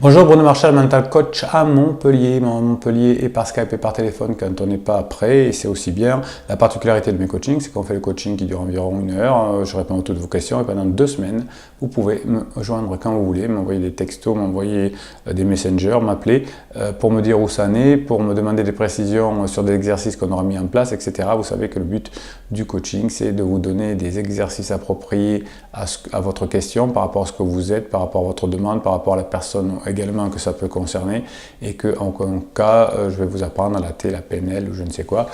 Bonjour, Bruno Marchal, mental coach à Montpellier. Montpellier et par Skype et par téléphone quand on n'est pas prêt. Et c'est aussi bien la particularité de mes coachings, c'est qu'on fait le coaching qui dure environ 1 heure. Je réponds à toutes vos questions et pendant 2 semaines, vous pouvez me joindre quand vous voulez, m'envoyer des textos, m'envoyer des messengers, m'appeler pour me dire où ça en est, pour me demander des précisions sur des exercices qu'on aura mis en place, etc. Vous savez que le but du coaching, c'est de vous donner des exercices appropriés à votre question par rapport à ce que vous êtes, par rapport à votre demande, par rapport à la personne également que ça peut concerner, et que en cas je vais vous apprendre la T, la PNL ou je ne sais quoi.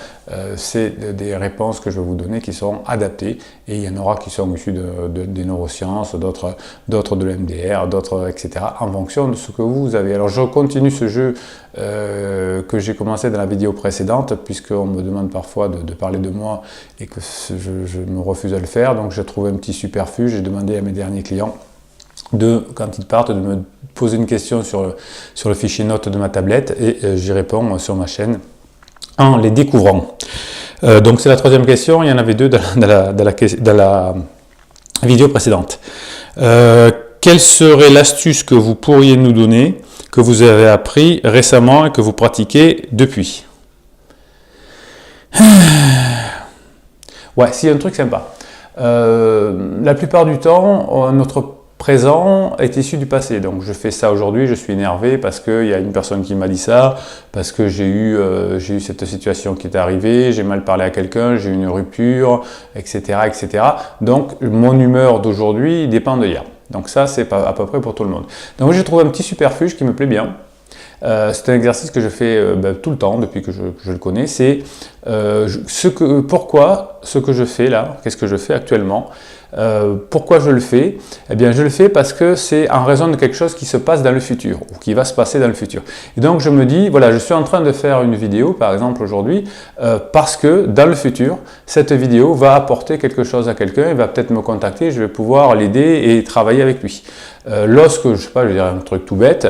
C'est des réponses que je vais vous donner qui seront adaptées, et il y en aura qui sont issues des neurosciences, d'autres de l'MDR, d'autres etc. en fonction de ce que vous avez. Alors je continue ce jeu que j'ai commencé dans la vidéo précédente, puisqu'on me demande parfois de parler de moi et que je me refuse à le faire, donc j'ai trouvé un petit superfuge. J'ai demandé à mes derniers clients quand ils partent, de me poser une question sur le fichier notes de ma tablette, et j'y réponds sur ma chaîne en les découvrant. Donc c'est la 3e question, il y en avait 2 dans la vidéo précédente. Quelle serait l'astuce que vous pourriez nous donner, que vous avez appris récemment et que vous pratiquez depuis? Ouais, c'est un truc sympa. La plupart du temps, notre présent est issu du passé. Donc je fais ça aujourd'hui, je suis énervé parce qu'il y a une personne qui m'a dit ça, parce que j'ai eu cette situation qui est arrivée, j'ai mal parlé à quelqu'un, j'ai eu une rupture, etc., etc. Donc mon humeur d'aujourd'hui dépend d'hier. Donc ça, c'est à peu près pour tout le monde. Donc j'ai trouvé un petit superfuge qui me plaît bien. C'est un exercice que je fais tout le temps depuis que je le connais. C'est pourquoi ce que je fais là, qu'est-ce que je fais actuellement, pourquoi je le fais? Eh bien, je le fais parce que c'est en raison de quelque chose qui se passe dans le futur, ou qui va se passer dans le futur. Et donc, je me dis, voilà, je suis en train de faire une vidéo, par exemple aujourd'hui, parce que dans le futur, cette vidéo va apporter quelque chose à quelqu'un, il va peut-être me contacter, je vais pouvoir l'aider et travailler avec lui. Lorsque, je sais pas, je vais dire un truc tout bête,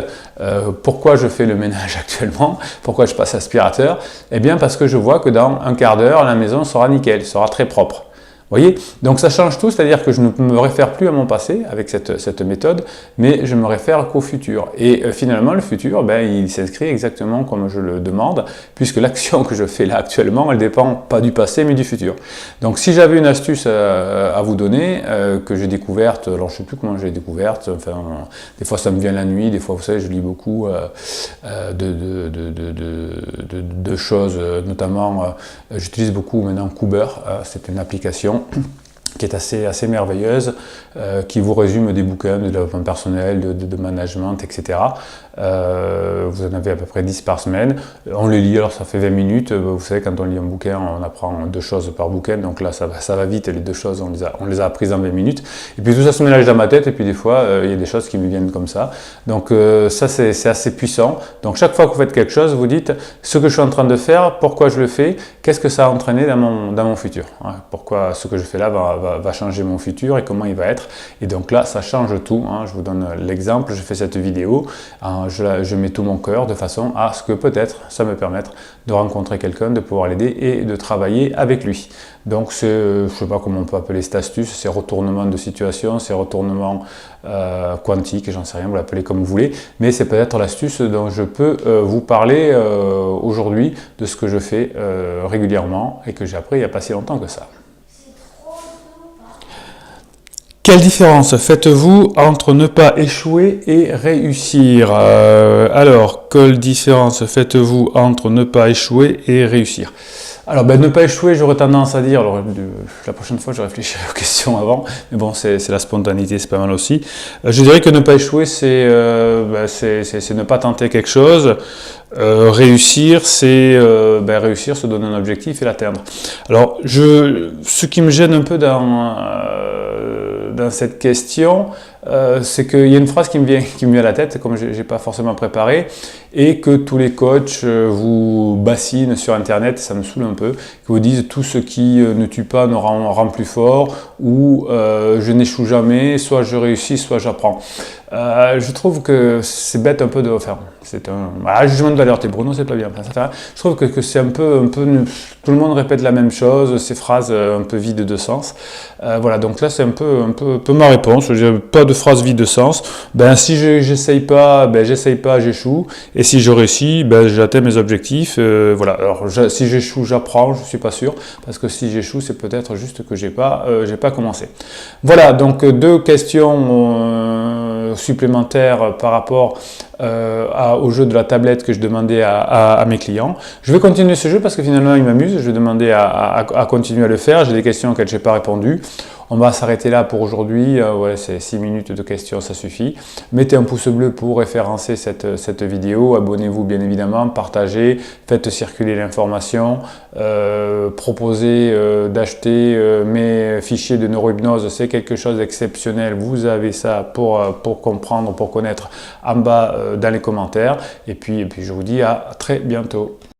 pourquoi je fais le ménage actuellement, pourquoi je passe aspirateur? Eh bien, parce que je vois que dans un quart d'heure, la maison sera nickel, sera très propre. Vous voyez? Donc ça change tout, c'est-à-dire que je ne me réfère plus à mon passé avec cette méthode, mais je me réfère qu'au futur. Et finalement, le futur, il s'inscrit exactement comme je le demande, puisque l'action que je fais là actuellement, elle dépend pas du passé, mais du futur. Donc si j'avais une astuce à vous donner, que j'ai découverte, alors je ne sais plus comment j'ai découverte, enfin, des fois ça me vient la nuit, des fois, vous savez, je lis beaucoup de choses, notamment, j'utilise beaucoup maintenant Cooper, c'est une application qui est assez merveilleuse, qui vous résume des bouquins de développement personnel, de management, etc. Vous en avez à peu près 10 par semaine. On les lit, alors ça fait 20 minutes. Vous savez, quand on lit un bouquin, on apprend 2 choses par bouquin. Donc là, ça va vite, et les 2 choses, on les a apprises en 20 minutes. Et puis tout ça se mélange dans ma tête, et puis des fois, il y a des choses qui me viennent comme ça. Donc ça, c'est assez puissant. Donc chaque fois que vous faites quelque chose, vous dites ce que je suis en train de faire, pourquoi je le fais, qu'est-ce que ça a entraîné dans mon futur. Pourquoi ce que je fais là va changer mon futur et comment il va être. Et donc là, ça change tout. Je vous donne l'exemple, je fais cette vidéo, je mets tout mon cœur de façon à ce que peut-être ça me permette de rencontrer quelqu'un, de pouvoir l'aider et de travailler avec lui. Donc je ne sais pas comment on peut appeler cette astuce, c'est retournement de situation, c'est retournement quantique, j'en sais rien, vous l'appelez comme vous voulez, mais c'est peut-être l'astuce dont je peux vous parler aujourd'hui, de ce que je fais régulièrement et que j'ai appris il n'y a pas si longtemps que ça. Quelle différence faites-vous entre ne pas échouer et réussir? Alors, quelle différence faites-vous entre ne pas échouer et réussir? Alors, ne pas échouer, j'aurais tendance à dire, alors la prochaine fois je réfléchirai aux questions avant, mais bon, c'est la spontanéité, c'est pas mal aussi. Je dirais que ne pas échouer, c'est ne pas tenter quelque chose. Réussir, c'est réussir, se donner un objectif et l'atteindre. Alors, ce qui me gêne un peu dans cette question, c'est qu'il y a une phrase qui me vient à la tête, comme je n'ai pas forcément préparé, et que tous les coachs vous bassinent sur Internet, ça me saoule un peu, qui vous disent tout ce qui ne tue pas ne rend plus fort, ou je n'échoue jamais, soit je réussis, soit j'apprends. Je trouve que c'est bête un peu de... Enfin, c'est un jugement de valeur, t'es Bruno, c'est pas bien. Enfin, je trouve que c'est un peu... Tout le monde répète la même chose, ces phrases un peu vides de sens. Voilà, donc là c'est un peu ma réponse. J'ai pas de phrase vide de sens. Ben si j'essaye pas, j'échoue. Et si je réussis, ben j'atteins mes objectifs. Voilà. Alors si j'échoue, j'apprends. Je suis pas sûr parce que si j'échoue, c'est peut-être juste que j'ai pas commencé. Voilà. Donc deux questions supplémentaires par rapport au jeu de la tablette que je demandais à mes clients. Je vais continuer ce jeu parce que finalement il m'amuse. Je vais demander à continuer à le faire. J'ai des questions auxquelles je n'ai pas répondu. On va s'arrêter là pour aujourd'hui. Ouais, c'est 6 minutes de questions, ça suffit. Mettez un pouce bleu pour référencer cette vidéo. Abonnez-vous bien évidemment, partagez, faites circuler l'information. Proposez d'acheter mes fichiers de neurohypnose. C'est quelque chose d'exceptionnel. Vous avez ça pour comprendre, pour connaître en bas dans les commentaires. Et puis je vous dis à très bientôt.